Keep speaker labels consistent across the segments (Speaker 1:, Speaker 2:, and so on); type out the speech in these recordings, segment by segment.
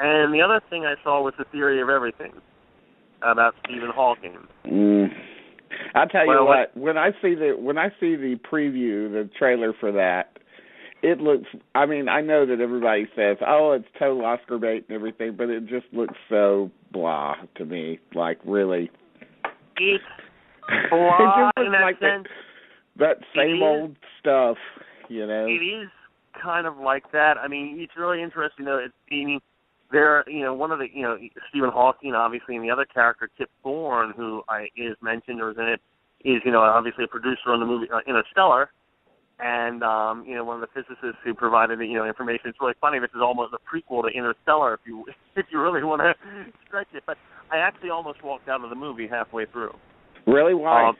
Speaker 1: And the other thing I saw was the theory of everything about Stephen Hawking.
Speaker 2: I'll tell you what. When I see the preview, the trailer for that, it looks. I mean, I know that everybody says, "Oh, it's total Oscar bait and everything," but it just looks so blah to me. Like really,
Speaker 1: it's blah
Speaker 2: it just
Speaker 1: in that
Speaker 2: like
Speaker 1: sense.
Speaker 2: That same old stuff, you know.
Speaker 1: It is kind of like that. I mean, it's really interesting though. There, one of the, Stephen Hawking, obviously, and the other character, Kip Thorne, who is mentioned or is in it, is, obviously a producer on the movie Interstellar, and, one of the physicists who provided the, information. It's really funny. This is almost a prequel to Interstellar, if you really want to stretch it. But I actually almost walked out of the movie halfway through.
Speaker 2: Really? Why?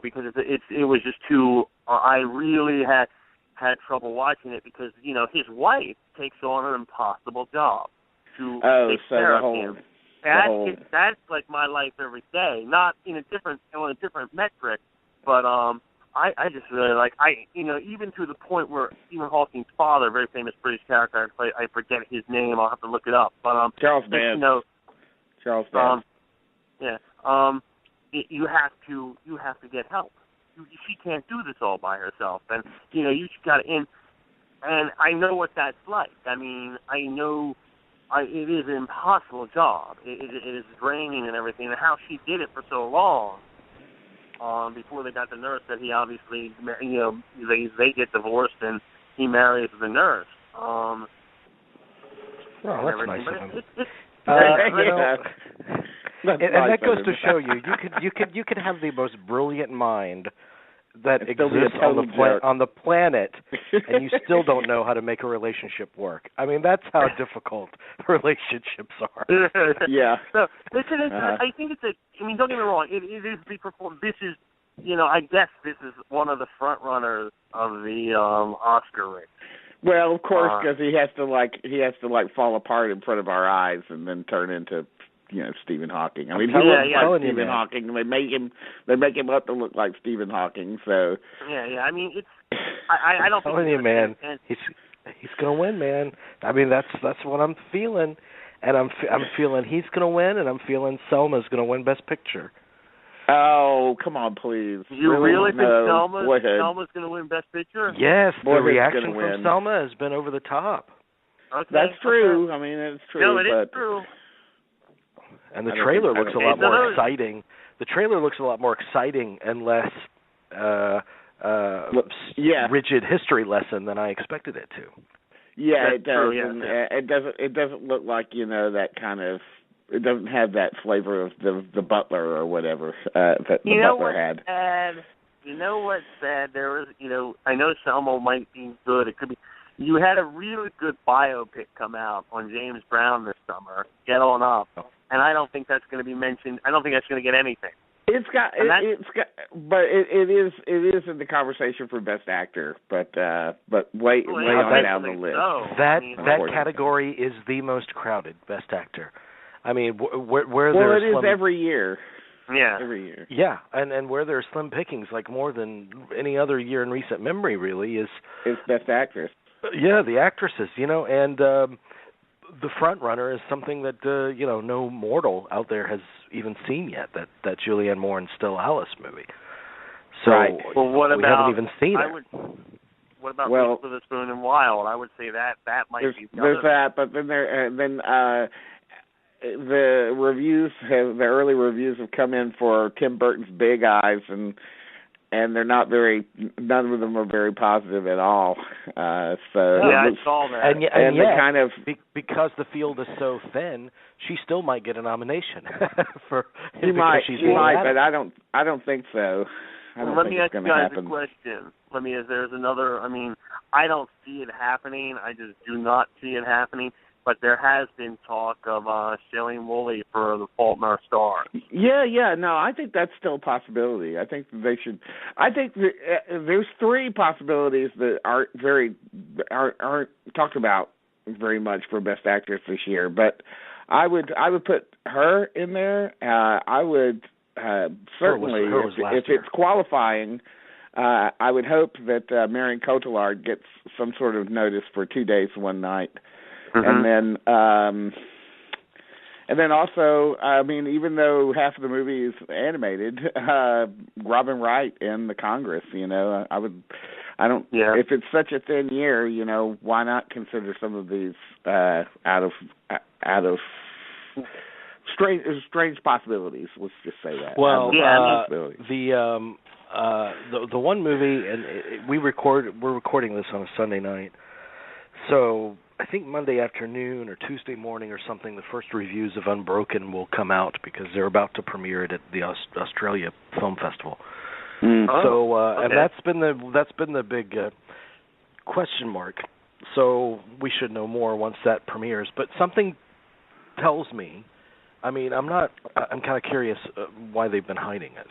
Speaker 1: Because it was just too. I really had trouble watching it because his wife takes on an impossible job to take care of him. That's like my life every day, not on a different metric, but I just really like even to the point where Stephen Hawking's father, a very famous British character, I forget his name, I'll have to look it up, but
Speaker 2: Charles Dance. Charles Dance.
Speaker 1: You have to get help. She can't do this all by herself, and you got to and I know what that's like. I mean, I know. It is an impossible job. It is draining and everything. And how she did it for so long, before they got the nurse, that he obviously, they get divorced and he marries the nurse.
Speaker 3: Oh, that's nice of him. And that goes to show you could have the most brilliant mind that exists on the planet, and you still don't know how to make a relationship work. I mean, that's how difficult relationships are.
Speaker 2: Yeah.
Speaker 1: So listen, I think I mean, don't get me wrong. It is the performance. This is, I guess this is one of the front runners of the Oscar race.
Speaker 2: Well, of course, because he has to fall apart in front of our eyes and then turn into Stephen Hawking. I mean, he looks like Stephen Hawking. They make him up to look like Stephen Hawking. So
Speaker 1: yeah. I mean, it's. I don't think.
Speaker 3: I'm telling you, man, he's gonna win, man. I mean, that's what I'm feeling, and I'm feeling he's gonna win, and I'm feeling Selma's gonna win Best Picture.
Speaker 2: Oh, come on, please.
Speaker 1: You really think Selma's gonna win Best Picture?
Speaker 3: Yes, the reaction from Selma has been over the top.
Speaker 1: Okay,
Speaker 2: that's true. I mean, it's true.
Speaker 1: No, it is true.
Speaker 3: And the trailer looks a lot more exciting. The trailer looks a lot more exciting and less rigid history lesson than I expected it to.
Speaker 2: Yeah,
Speaker 1: That's
Speaker 2: it does.
Speaker 1: True, yeah,
Speaker 2: and
Speaker 1: yeah.
Speaker 2: It doesn't look like that kind of. It doesn't have that flavor of the Butler or whatever that the Butler had.
Speaker 1: You know what's sad? There is, I know Selma might be good. It could be. You had a really good biopic come out on James Brown this summer. Get On Up. And I don't think that's going to be mentioned. I don't think that's going to get anything.
Speaker 2: It is in the conversation for Best Actor, but way on down the list.
Speaker 3: That category is the most crowded, Best Actor. I mean, where
Speaker 2: it is every year.
Speaker 1: Yeah,
Speaker 2: every year.
Speaker 3: Yeah, and where there's slim pickings, like more than any other year in recent memory, really is
Speaker 2: Best Actress.
Speaker 3: Yeah, the actresses, and. The front runner is something that no mortal out there has even seen yet. That Julianne Moore and Still Alice movie. So
Speaker 1: well, what
Speaker 3: we
Speaker 1: about,
Speaker 3: haven't even seen it.
Speaker 1: What about Reese Witherspoon and Wild? I would say that might be.
Speaker 2: There's that, but then the early reviews have come in for Tim Burton's Big Eyes, and they're not none of them are very positive at all.
Speaker 1: I saw that.
Speaker 3: And yet, kind of because the field is so thin, she still might get a nomination for.
Speaker 2: She might, but I don't think so.
Speaker 1: Let me ask you guys a question. There's another. I mean, I don't see it happening. I just do not see it happening. But there has been talk of Shailene Woodley for The Fault in Our Stars.
Speaker 2: Yeah. No, I think that's still a possibility. I think they should. I think there's three possibilities that aren't talked about very much for Best Actress this year. But I would put her in there. I would certainly, if it's qualifying, I would hope that Marion Cotillard gets some sort of notice for 2 days, 1 night. Mm-hmm. And then And then also, I mean, even though half of the movie is animated, Robin Wright in the Congress, if it's such a thin year, why not consider some of these out of strange possibilities? Let's just say that.
Speaker 3: Well, the one movie, and we're recording this on a Sunday night, so I think Monday afternoon or Tuesday morning or something, the first reviews of Unbroken will come out because they're about to premiere it at the Australia Film Festival. So, and that's been the big question mark. So we should know more once that premieres. But something tells me, I'm kind of curious why they've been hiding it.